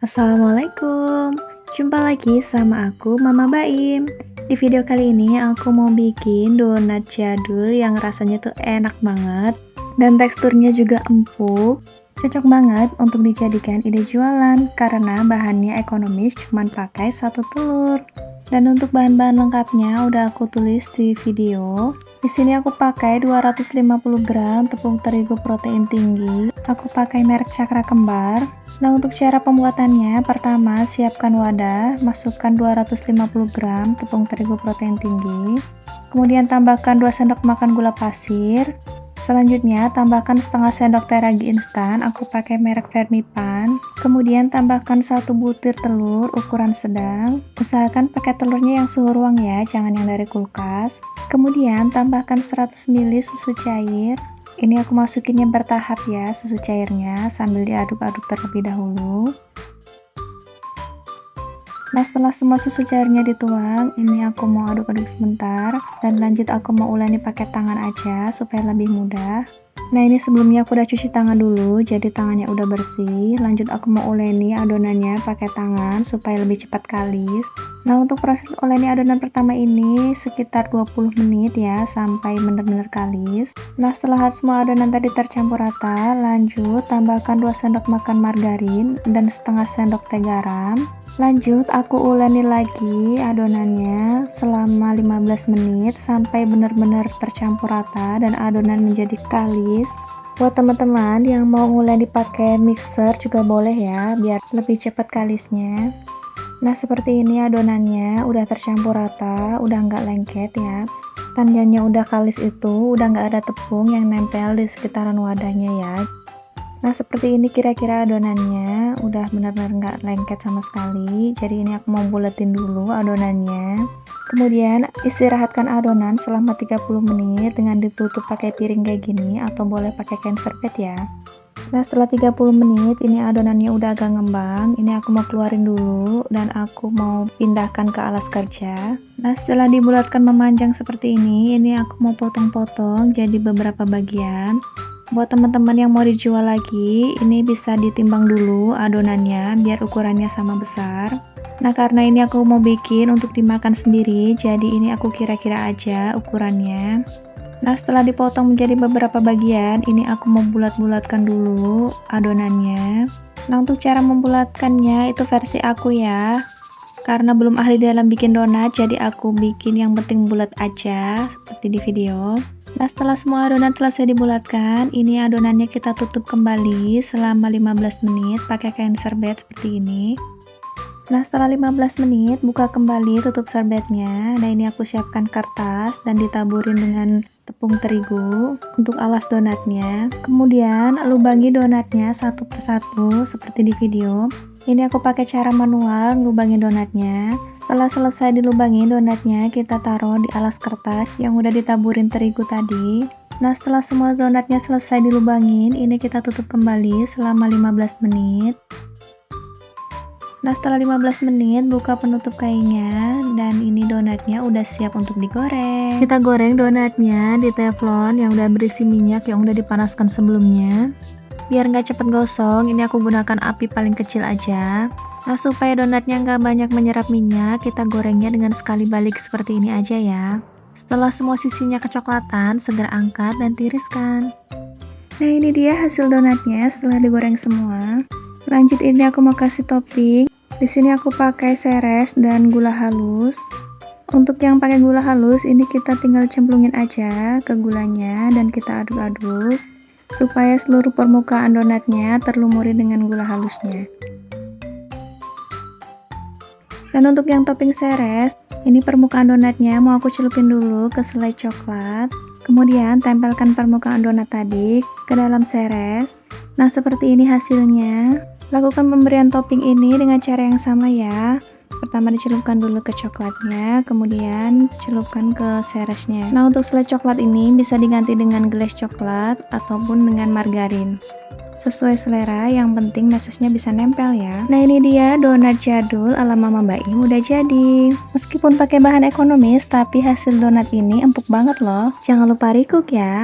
Assalamualaikum, jumpa lagi sama aku Mama Baim. Di video kali ini aku mau bikin donat jadul yang rasanya tuh enak banget dan teksturnya juga empuk. Cocok banget untuk dijadikan ide jualan karena bahannya ekonomis, cuman pakai satu telur. Dan untuk bahan-bahan lengkapnya udah aku tulis di video. Di sini aku pakai 250 gram tepung terigu protein tinggi. Aku pakai merek Cakra Kembar. Nah, untuk cara pembuatannya, pertama siapkan wadah, masukkan 250 gram tepung terigu protein tinggi. Kemudian tambahkan 2 sendok makan gula pasir. Selanjutnya, tambahkan setengah sendok teh ragi instan, aku pakai merek Vermipan. Kemudian tambahkan 1 butir telur ukuran sedang. Usahakan pakai telurnya yang suhu ruang ya, jangan yang dari kulkas. Kemudian tambahkan 100 ml susu cair. Ini aku masukinnya bertahap ya, susu cairnya, sambil diaduk-aduk terlebih dahulu. Nah, setelah semua susu cairnya dituang, ini aku mau aduk-aduk sebentar dan lanjut aku mau uleni pakai tangan aja supaya lebih mudah. Nah, ini sebelumnya aku udah cuci tangan dulu, jadi tangannya udah bersih. Lanjut aku mau uleni adonannya pakai tangan supaya lebih cepat kalis. Nah, untuk proses uleni adonan pertama ini sekitar 20 menit ya, sampai benar-benar kalis. Nah, setelah semua adonan tadi tercampur rata, lanjut tambahkan 2 sendok makan margarin dan setengah sendok teh garam. Lanjut aku uleni lagi adonannya selama 15 menit sampai benar-benar tercampur rata dan adonan menjadi kalis. Buat teman-teman yang mau nguleni pakai mixer juga boleh ya, biar lebih cepat kalisnya. Nah, seperti ini adonannya udah tercampur rata, udah nggak lengket ya. Tandanya udah kalis itu udah nggak ada tepung yang nempel di sekitaran wadahnya ya. Nah, seperti ini kira-kira adonannya udah benar-benar nggak lengket sama sekali. Jadi ini aku mau buletin dulu adonannya. Kemudian istirahatkan adonan selama 30 menit dengan ditutup pakai piring kayak gini atau boleh pakai kain serbet ya. Nah, setelah 30 menit ini adonannya udah agak ngembang. Ini aku mau keluarin dulu dan aku mau pindahkan ke alas kerja. Nah, setelah dibulatkan memanjang seperti ini aku mau potong-potong jadi beberapa bagian. Buat teman-teman yang mau dijual lagi, ini bisa ditimbang dulu adonannya biar ukurannya sama besar. Nah, karena ini aku mau bikin untuk dimakan sendiri, jadi ini aku kira-kira aja ukurannya. Nah, setelah dipotong menjadi beberapa bagian, ini aku mau bulat-bulatkan dulu adonannya. Nah, untuk cara membulatkannya itu versi aku ya. Karena belum ahli dalam bikin donat, jadi aku bikin yang penting bulat aja, seperti di video. Nah, setelah semua adonan selesai dibulatkan, ini adonannya kita tutup kembali selama 15 menit pakai kain serbet seperti ini. Nah, setelah 15 menit, buka kembali tutup serbetnya. Nah, ini aku siapkan kertas dan ditaburin dengan tepung terigu untuk alas donatnya. Kemudian, lubangi donatnya satu persatu seperti di video. Ini aku pakai cara manual ngelubangin donatnya. Setelah selesai dilubangin donatnya, kita taruh di alas kertas yang udah ditaburin terigu tadi. Nah, setelah semua donatnya selesai dilubangin, ini kita tutup kembali selama 15 menit. Nah, setelah 15 menit buka penutup kainnya dan ini donatnya udah siap untuk digoreng. Kita goreng donatnya di teflon yang udah berisi minyak yang udah dipanaskan sebelumnya. Biar nggak cepet gosong, ini aku gunakan api paling kecil aja. Nah, supaya donatnya nggak banyak menyerap minyak, kita gorengnya dengan sekali balik seperti ini aja ya. Setelah semua sisinya kecoklatan, segera angkat dan tiriskan. Nah, ini dia hasil donatnya setelah digoreng semua. Lanjut ini aku mau kasih topping. Di sini aku pakai seres dan gula halus. Untuk yang pakai gula halus, ini kita tinggal cemplungin aja ke gulanya dan kita aduk-aduk supaya seluruh permukaan donatnya terlumuri dengan gula halusnya. Dan untuk yang topping seres, ini permukaan donatnya mau aku celupin dulu ke selai coklat. Kemudian tempelkan permukaan donat tadi ke dalam seres. Nah, seperti ini hasilnya. Lakukan pemberian topping ini dengan cara yang sama ya. Pertama dicelupkan dulu ke coklatnya, kemudian celupkan ke seresnya. Nah, untuk selai coklat ini bisa diganti dengan gelas coklat ataupun dengan margarin. Sesuai selera, yang penting mesesnya bisa nempel ya. Nah, ini dia donat jadul ala Mama Baim udah jadi. Meskipun pakai bahan ekonomis, tapi hasil donat ini empuk banget loh. Jangan lupa recook ya.